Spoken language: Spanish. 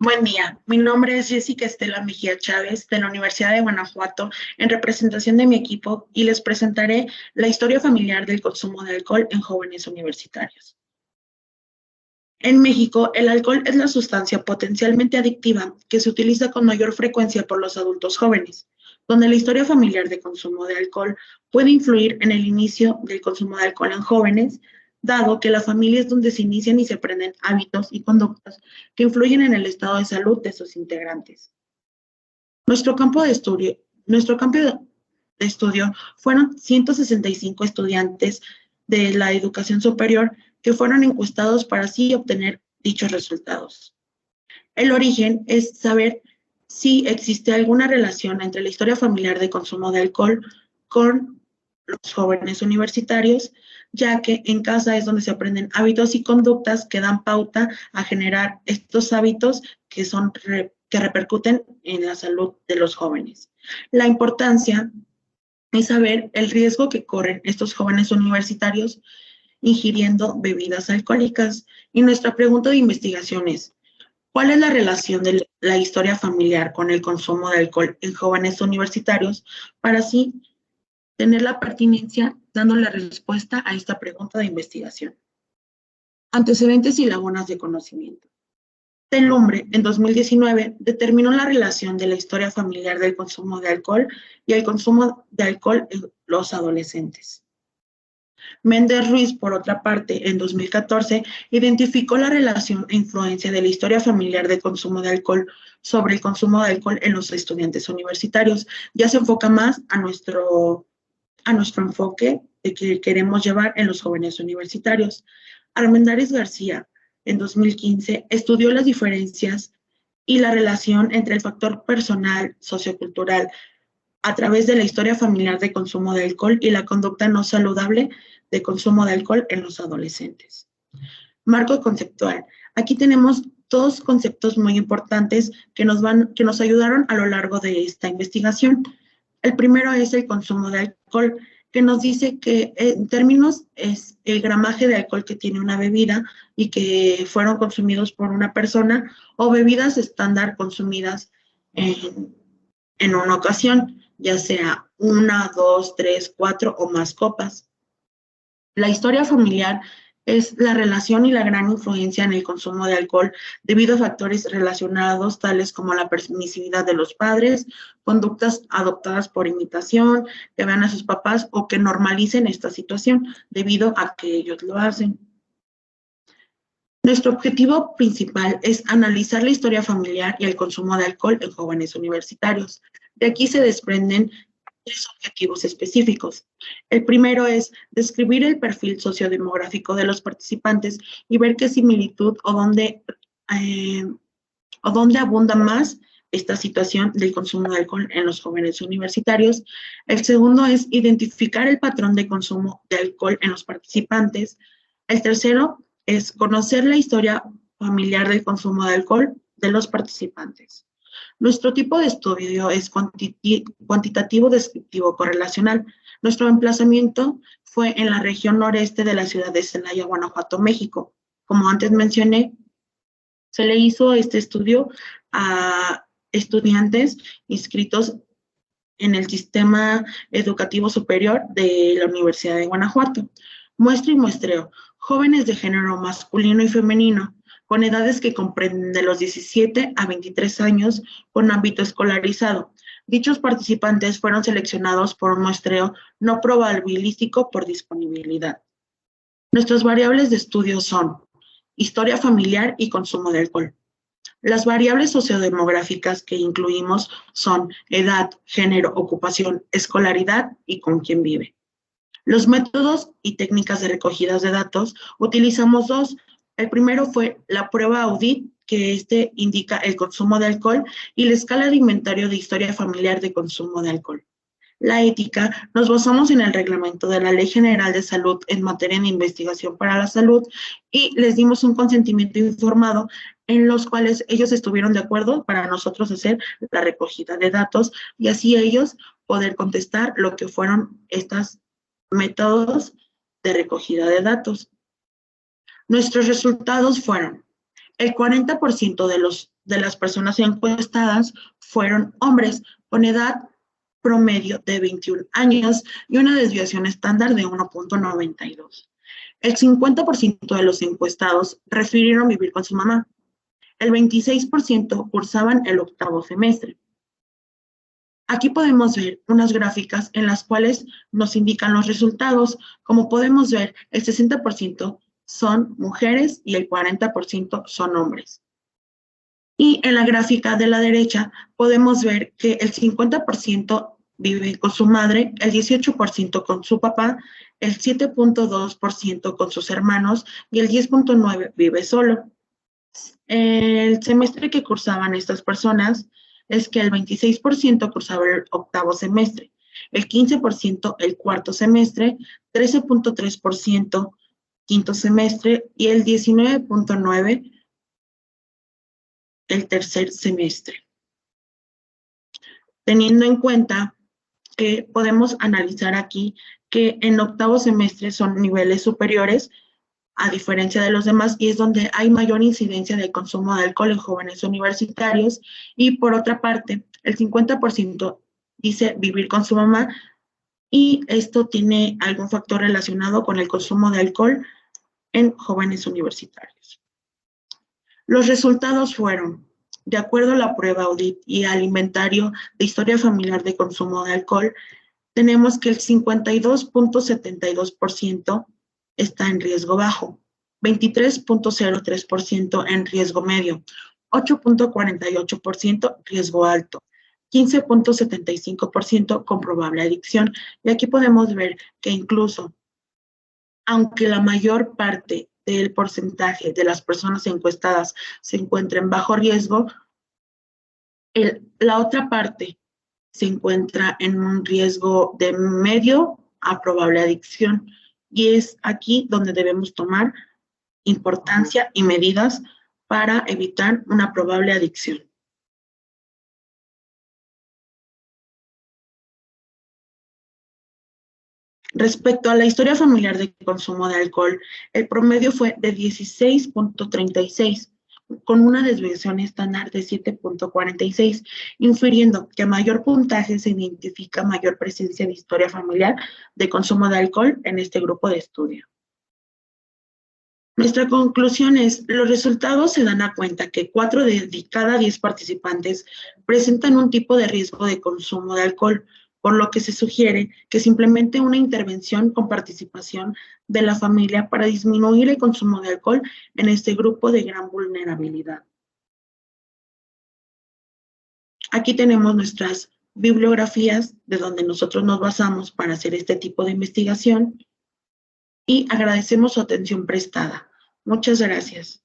Buen día, mi nombre es Jessica Estela Mejía Chávez de la Universidad de Guanajuato en representación de mi equipo y les presentaré la historia familiar del consumo de alcohol en jóvenes universitarios. En México, el alcohol es la sustancia potencialmente adictiva que se utiliza con mayor frecuencia por los adultos jóvenes, donde la historia familiar de consumo de alcohol puede influir en el inicio del consumo de alcohol en jóvenes, dado que la familia es donde se inician y se aprenden hábitos y conductas que influyen en el estado de salud de sus integrantes. Nuestro campo de estudio, nuestro campo de estudio fueron 165 estudiantes de la educación superior que fueron encuestados para así obtener dichos resultados. El origen es saber si existe alguna relación entre la historia familiar de consumo de alcohol con los jóvenes universitarios, ya que en casa es donde se aprenden hábitos y conductas que dan pauta a generar estos hábitos que repercuten en la salud de los jóvenes. La importancia es saber el riesgo que corren estos jóvenes universitarios ingiriendo bebidas alcohólicas. Y nuestra pregunta de investigación es, ¿cuál es la relación de la historia familiar con el consumo de alcohol en jóvenes universitarios para así tener la pertinencia dando la respuesta a esta pregunta de investigación? Antecedentes y lagunas de conocimiento. Lumbre, en 2019, determinó la relación de la historia familiar del consumo de alcohol y el consumo de alcohol en los adolescentes. Méndez Ruiz, por otra parte, en 2014, identificó la relación e influencia de la historia familiar de consumo de alcohol sobre el consumo de alcohol en los estudiantes universitarios. Ya se enfoca más a nuestro enfoque de que queremos llevar en los jóvenes universitarios. Armendáriz García, en 2015, estudió las diferencias y la relación entre el factor personal, sociocultural, a través de la historia familiar de consumo de alcohol y la conducta no saludable de consumo de alcohol en los adolescentes. Marco conceptual. Aquí tenemos dos conceptos muy importantes que nos ayudaron a lo largo de esta investigación. El primero es el consumo de alcohol, que nos dice que en términos es el gramaje de alcohol que tiene una bebida y que fueron consumidos por una persona o bebidas estándar consumidas en una ocasión, ya sea 1, 2, 3, 4 o más copas. La historia familiar es la relación y la gran influencia en el consumo de alcohol debido a factores relacionados tales como la permisividad de los padres, conductas adoptadas por imitación, que vean a sus papás o que normalicen esta situación debido a que ellos lo hacen. Nuestro objetivo principal es analizar la historia familiar y el consumo de alcohol en jóvenes universitarios. De aquí se desprenden tres objetivos específicos. El primero es describir el perfil sociodemográfico de los participantes y ver qué similitud o dónde abunda más esta situación del consumo de alcohol en los jóvenes universitarios. El segundo es identificar el patrón de consumo de alcohol en los participantes. El tercero es conocer la historia familiar del consumo de alcohol de los participantes. Nuestro tipo de estudio es cuantitativo, descriptivo, correlacional. Nuestro emplazamiento fue en la región noreste de la ciudad de Celaya, Guanajuato, México. Como antes mencioné, se le hizo este estudio a estudiantes inscritos en el sistema educativo superior de la Universidad de Guanajuato. Muestra y muestreo. Jóvenes de género masculino y femenino, con edades que comprenden de los 17 a 23 años, con ámbito escolarizado. Dichos participantes fueron seleccionados por un muestreo no probabilístico por disponibilidad. Nuestras variables de estudio son historia familiar y consumo de alcohol. Las variables sociodemográficas que incluimos son edad, género, ocupación, escolaridad y con quién vive. Los métodos y técnicas de recogida de datos, utilizamos dos. El primero fue la prueba Audit, que indica el consumo de alcohol, y la escala de inventario de historia familiar de consumo de alcohol. La ética, nos basamos en el reglamento de la Ley General de Salud en materia de investigación para la salud y les dimos un consentimiento informado en los cuales ellos estuvieron de acuerdo para nosotros hacer la recogida de datos y así ellos poder contestar lo que fueron estos métodos de recogida de datos. Nuestros resultados fueron: el 40% de los de las personas encuestadas fueron hombres con edad promedio de 21 años y una desviación estándar de 1.92. El 50% de los encuestados refirieron vivir con su mamá. El 26% cursaban el octavo semestre. Aquí podemos ver unas gráficas en las cuales nos indican los resultados. Como podemos ver, el 60% son mujeres y el 40% son hombres. Y en la gráfica de la derecha podemos ver que el 50% vive con su madre, el 18% con su papá, el 7.2% con sus hermanos y el 10.9% vive solo. El semestre que cursaban estas personas es que el 26% cursaba el octavo semestre, el 15% el cuarto semestre, 13.3% quinto semestre y el 19.9% el tercer semestre. Teniendo en cuenta que podemos analizar aquí que en octavo semestre son niveles superiores a diferencia de los demás y es donde hay mayor incidencia del consumo de alcohol en jóvenes universitarios y por otra parte el 50% dice vivir con su mamá y esto tiene algún factor relacionado con el consumo de alcohol en jóvenes universitarios. Los resultados fueron, de acuerdo a la prueba audit y al inventario de historia familiar de consumo de alcohol, tenemos que el 52.72% está en riesgo bajo, 23.03% en riesgo medio, 8.48% riesgo alto, 15.75% con probable adicción. Y aquí podemos ver que incluso, aunque la mayor parte del porcentaje de las personas encuestadas se encuentra en bajo riesgo, la otra parte se encuentra en un riesgo de medio a probable adicción. Y es aquí donde debemos tomar importancia y medidas para evitar una probable adicción. Respecto a la historia familiar de consumo de alcohol, el promedio fue de 16.36, con una desviación estándar de 7.46, infiriendo que a mayor puntaje se identifica mayor presencia de historia familiar de consumo de alcohol en este grupo de estudio. Nuestra conclusión es, los resultados se dan a cuenta que 4 de cada 10 participantes presentan un tipo de riesgo de consumo de alcohol, por lo que se sugiere que se implemente una intervención con participación de la familia para disminuir el consumo de alcohol en este grupo de gran vulnerabilidad. Aquí tenemos nuestras bibliografías de donde nosotros nos basamos para hacer este tipo de investigación y agradecemos su atención prestada. Muchas gracias.